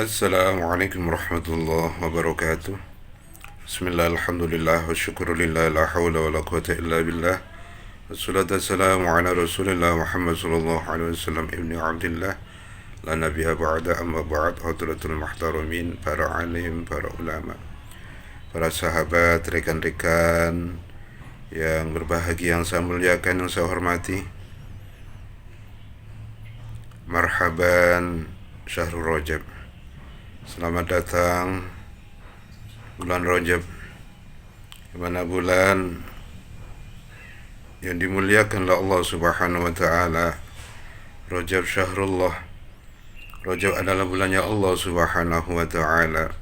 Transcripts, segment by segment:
Assalamualaikum warahmatullahi wabarakatuh. Bismillah, alhamdulillah, wa syukurulillah, la hawla wa la quwata illa billah. Wassalatu wassalamu ala rasulillah Muhammad sallallahu alaihi wasallam ibni abdillah. La nabiya ba'da amma ba'd. Hadratul muhtaramin, para alim, para ulama, para sahabat, rekan-rekan yang berbahagia, yang saya muliakan, yang saya hormati. Marhaban syahrul Rajab. Selamat datang bulan Rajab, di mana bulan yang dimuliakan oleh Allah Subhanahu wa taala. Rajab syahrullah. Rajab adalah bulannya Allah Subhanahu wa taala.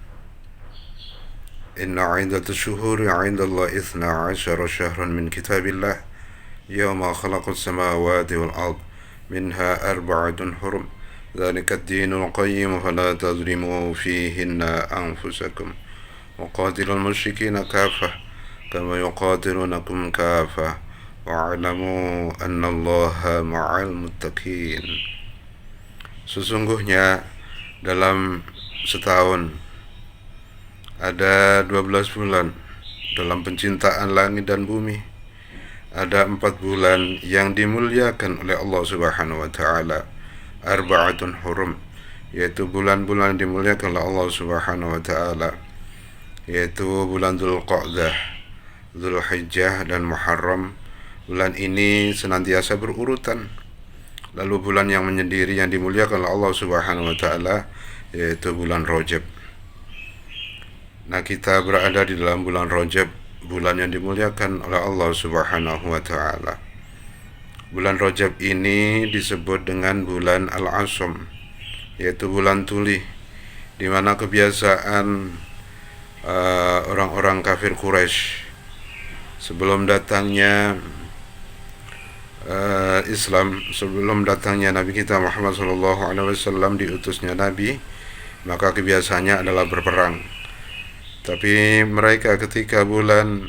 Inna 'iddatash syuhuri 'inda Allah 12 syahran min kitabillah yawma khalaqas samawati wal ard minha arba'atun hurum. ذلك الدين القيم فلا تظلموا فيهن أنفسكم وقاتلوا المشركين كافة كما يقاتلونكم كافة واعلموا أن الله مع المتقين. Sesungguhnya dalam setahun ada 12 bulan dalam pencintaan langit dan bumi. Ada 4 bulan yang dimuliakan oleh Allah Subhanahu wa taala. Arba'atun hurum, yaitu bulan-bulan dimuliakan oleh Allah Subhanahu wa taala, yaitu bulan Dzulqa'dah, Dzulhijjah dan Muharram. Bulan ini senantiasa berurutan. Lalu bulan yang menyendiri yang dimuliakan oleh Allah Subhanahu wa taala yaitu bulan Rajab. Nah, kita berada di dalam bulan Rajab, bulan yang dimuliakan oleh Allah Subhanahu wa taala. Bulan Rajab ini disebut dengan bulan Al-Asham, yaitu bulan tuli, di mana kebiasaan orang-orang kafir Quraisy sebelum datangnya Islam, sebelum datangnya Nabi kita Muhammad SAW, diutusnya Nabi, maka kebiasaannya adalah berperang. Tapi mereka ketika bulan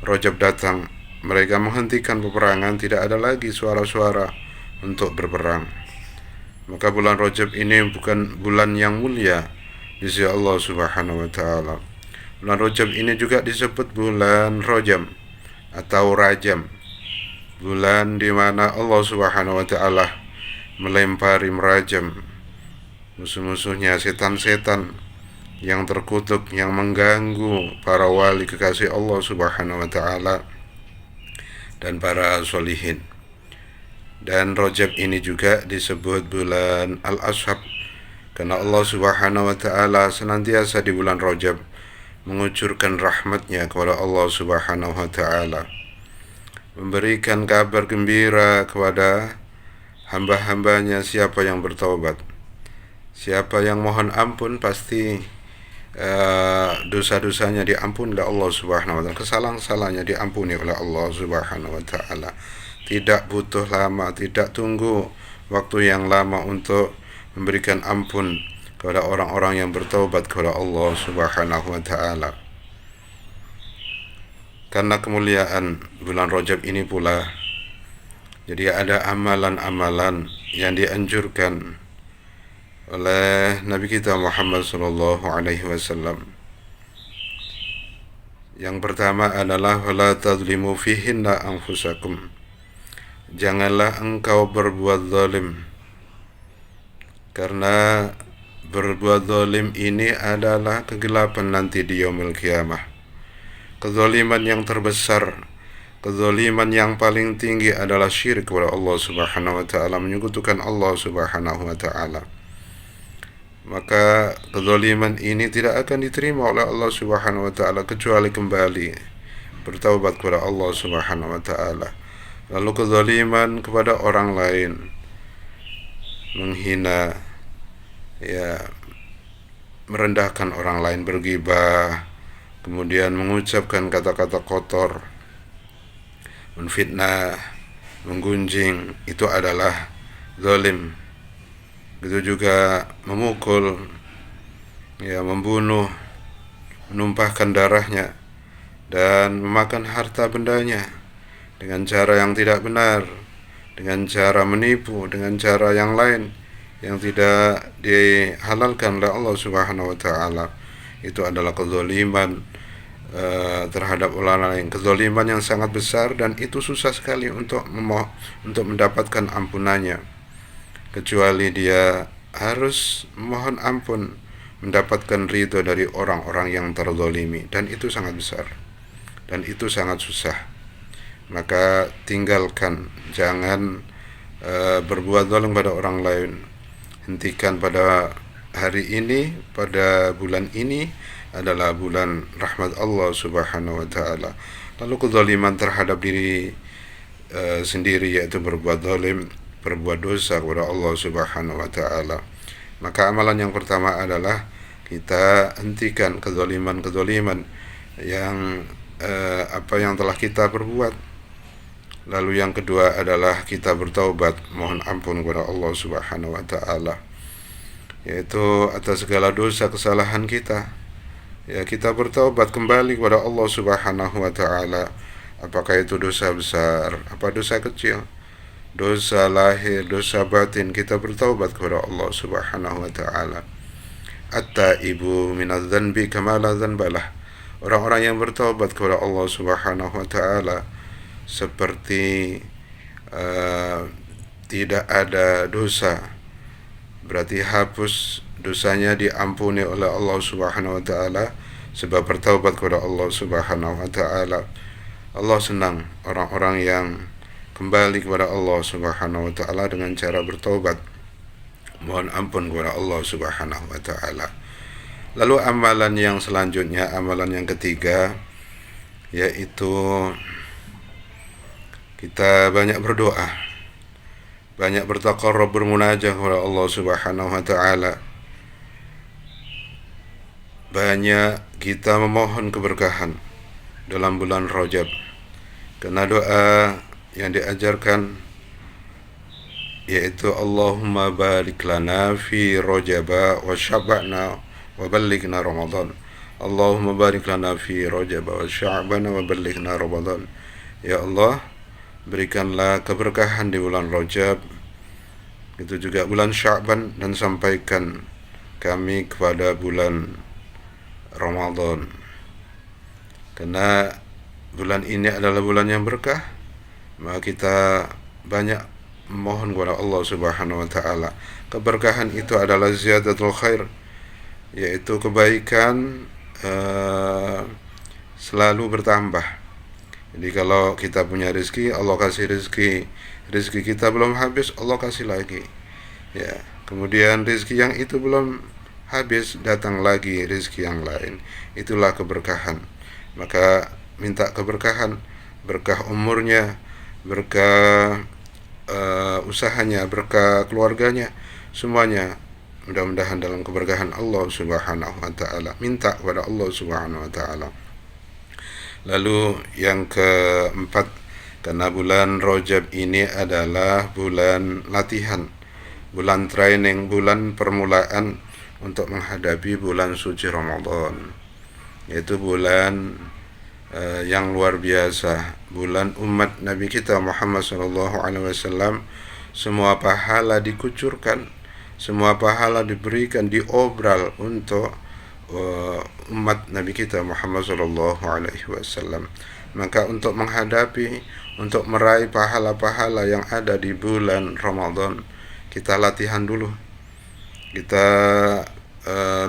Rajab datang, mereka menghentikan peperangan, tidak ada lagi suara-suara untuk berperang. Maka bulan Rajab ini bukan bulan yang mulia di sisi Allah Subhanahu wa taala. Bulan Rajab ini juga disebut bulan Rajam atau Rajam. Bulan di mana Allah Subhanahu wa taala melempari merajam musuh-musuhnya, setan-setan yang terkutuk, yang mengganggu para wali kekasih Allah Subhanahu wa taala dan para sholihin. Dan Rajab ini juga disebut bulan Al-Ashab karena Allah Subhanahu wa taala senantiasa di bulan Rajab mengucurkan rahmatnya kepada Allah Subhanahu wa taala, memberikan kabar gembira kepada hamba-hambanya. Siapa yang bertaubat, siapa yang mohon ampun, pasti dosa-dosanya diampuni oleh Allah Subhanahu wa taala, kesalahan-kesalahannya diampuni oleh Allah Subhanahu wa taala. Tidak butuh lama, tidak tunggu waktu yang lama untuk memberikan ampun kepada orang-orang yang bertaubat kepada Allah Subhanahu wa taala. Karena kemuliaan bulan Rajab ini pula, jadi ada amalan-amalan yang dianjurkan oleh Nabi kita Muhammad sallallahu alaihi wasallam. Yang pertama adalah wala tadzlimu fihinna anfusakum. Janganlah engkau berbuat zalim, karena berbuat zalim ini adalah kegelapan nanti di yaumil qiyamah. Kezaliman yang terbesar, kezaliman yang paling tinggi adalah syirik kepada Allah Subhanahu wa taala, menyekutukan Allah Subhanahu wa taala. Maka kezaliman ini tidak akan diterima oleh Allah Subhanahu wa taala kecuali kembali bertaubat kepada Allah Subhanahu wa taala. Lalu kezaliman kepada orang lain, menghina, merendahkan orang lain, berghibah, kemudian mengucapkan kata-kata kotor, menfitnah, menggunjing, itu adalah zalim. Begitu juga memukul, membunuh, menumpahkan darahnya, dan memakan harta bendanya dengan cara yang tidak benar, dengan cara menipu, dengan cara yang lain. yang tidak dihalalkan oleh Allah Subhanahu wa taala. Itu adalah kezaliman terhadap orang lain, kezaliman yang sangat besar, dan itu susah sekali untuk mendapatkan ampunannya, kecuali dia harus mohon ampun, mendapatkan ridho dari orang-orang yang terzalimi, dan itu sangat besar dan itu sangat susah. Maka tinggalkan, jangan berbuat zalim pada orang lain. Hentikan pada hari ini, pada bulan ini adalah bulan rahmat Allah Subhanahu wa taala. Lalu kezaliman terhadap diri sendiri, yaitu berbuat zalim, berbuat dosa kepada Allah Subhanahu wa taala. Maka amalan yang pertama adalah kita hentikan kezaliman yang apa yang telah kita perbuat. Lalu yang kedua adalah kita bertaubat, mohon ampun kepada Allah Subhanahu wa taala, yaitu atas segala dosa kesalahan kita. Ya, kita bertaubat kembali kepada Allah Subhanahu wa taala. Apakah itu dosa besar, apa dosa kecil, dosa lahir, dosa batin, kita bertaubat kepada Allah Subhanahu wa taala. At-taibu minadz-dzanbi kama la dzanbalah. Orang-orang yang bertaubat kepada Allah Subhanahu wa taala seperti tidak ada dosa, berarti hapus dosanya, diampuni oleh Allah Subhanahu wa taala sebab bertaubat kepada Allah Subhanahu wa taala. Allah senang orang-orang yang kembali kepada Allah Subhanahu wa taala dengan cara bertaubat, mohon ampun kepada Allah Subhanahu wa taala. Lalu amalan yang selanjutnya, amalan yang ketiga, yaitu kita banyak berdoa, banyak bertaqarrub, bermunajah kepada Allah Subhanahu wa taala. Banyak kita memohon keberkahan dalam bulan Rajab, karena doa yang diajarkan yaitu Allahumma barik lana fi Rajab wa sya'bana wa ballighna Ramadan. Allahumma barik lana fi Rajab wa sya'bana wa ballighna Ramadan. Ya Allah, berikanlah keberkahan di bulan Rajab, itu juga bulan Sya'ban, dan sampaikan kami kepada bulan Ramadan, karena bulan ini adalah bulan yang berkah. Maka kita banyak mohon kepada Allah Subhanahu wa taala. Keberkahan itu adalah ziyadatul khair, yaitu kebaikan selalu bertambah. Jadi kalau kita punya rezeki, Allah kasih rezeki, rezeki kita belum habis, Allah kasih lagi. Ya, kemudian rezeki yang itu belum habis, datang lagi rezeki yang lain. Itulah keberkahan. Maka minta keberkahan, berkah umurnya, berkah usahanya, berkah keluarganya, semuanya mudah-mudahan dalam keberkahan Allah Subhanahu wa taala. Minta kepada Allah Subhanahu wa taala. Lalu yang keempat, karena bulan Rajab ini adalah bulan latihan, bulan training, bulan permulaan untuk menghadapi bulan suci Ramadan, yaitu bulan yang luar biasa, bulan umat Nabi kita Muhammad SAW. Semua pahala dikucurkan, semua pahala diberikan, diobral untuk umat Nabi kita Muhammad SAW. Maka untuk menghadapi, untuk meraih pahala-pahala yang ada di bulan Ramadan, kita latihan dulu. Kita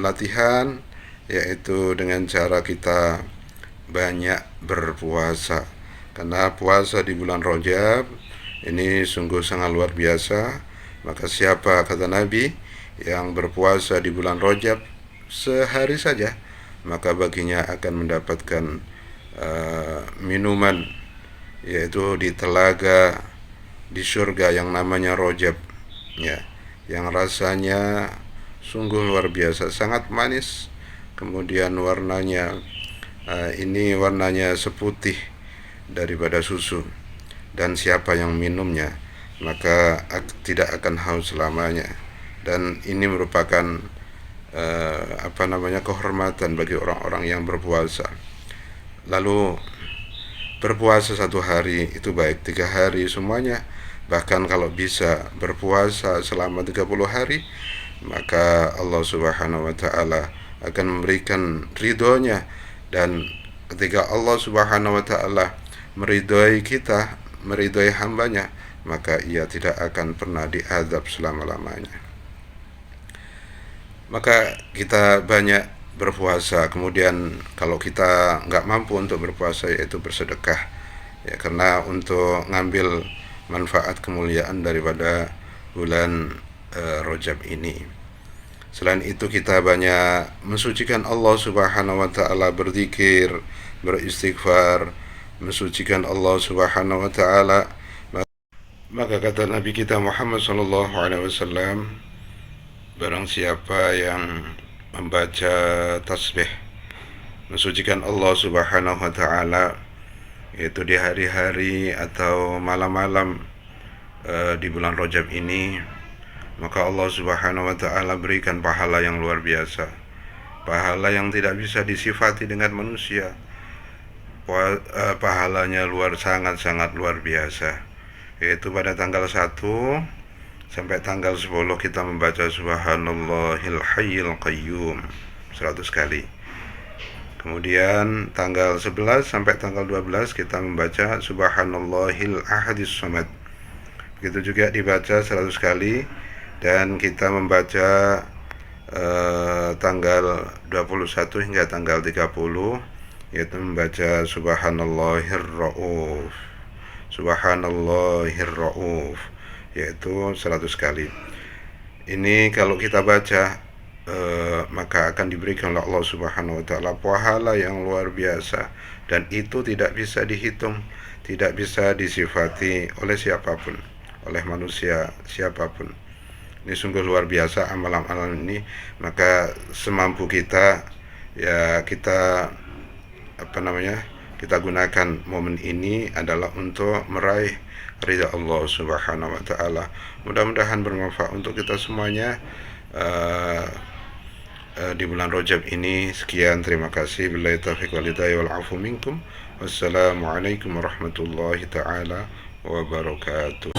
latihan, yaitu dengan cara kita banyak berpuasa, karena puasa di bulan Rajab ini sungguh sangat luar biasa. Maka siapa, kata Nabi, yang berpuasa di bulan Rajab sehari saja, maka baginya akan mendapatkan minuman, yaitu di telaga di surga yang namanya Rajab, ya, yang rasanya sungguh luar biasa, sangat manis. Kemudian warnanya ini warnanya seputih daripada susu, dan siapa yang minumnya maka tidak akan haus selamanya. Dan ini merupakan kehormatan bagi orang-orang yang berpuasa. Lalu berpuasa 1 hari itu baik, 3 hari semuanya bahkan kalau bisa berpuasa selama 30 hari, maka Allah Subhanahu wa taala akan memberikan ridhonya. Dan ketika Allah Subhanahu wa taala meridhoi kita, meridhoi hambanya, maka ia tidak akan pernah diazab selama-lamanya. Maka kita banyak berpuasa. Kemudian kalau kita nggak mampu untuk berpuasa, yaitu bersedekah, ya, karena untuk ngambil manfaat kemuliaan daripada bulan Rajab ini. Selain itu kita banyak mensucikan Allah Subhanahu wa taala, berzikir, beristighfar, mensucikan Allah Subhanahu wa taala. Maka kata Nabi kita Muhammad sallallahu alaihi wasallam, barang siapa yang membaca tasbih mensucikan Allah Subhanahu wa taala, yaitu di hari-hari atau malam-malam di bulan Rajab ini, maka Allah Subhanahu wa taala berikan pahala yang luar biasa, pahala yang tidak bisa disifati dengan manusia. Pahalanya sangat luar biasa, yaitu pada tanggal 1 sampai tanggal 10 kita membaca Subhanallahil Hayyil Qayyum 100 kali. Kemudian tanggal 11 sampai tanggal 12 kita membaca Subhanallahil Ahadis Samad. Begitu juga dibaca 100 kali. Dan kita membaca tanggal 21 hingga tanggal 30, yaitu membaca Subhanallahir Rauf, Subhanallahir Rauf, yaitu 100 kali. Ini kalau kita baca, maka akan diberikan oleh Allah Subhanahu wa taala pahala yang luar biasa, dan itu tidak bisa dihitung, tidak bisa disifati oleh siapapun, oleh manusia siapapun. Ini sungguh luar biasa amalan-amalan ini. Maka semampu kita, ya, kita kita gunakan momen ini adalah untuk meraih ridha Allah Subhanahu wa taala. Mudah-mudahan bermanfaat untuk kita semuanya di bulan Rajab ini. Sekian, terima kasih. Billahi taufiq wal hidayah wal afu minkum. Wassalamualaikum warahmatullahi taala wabarakatuh.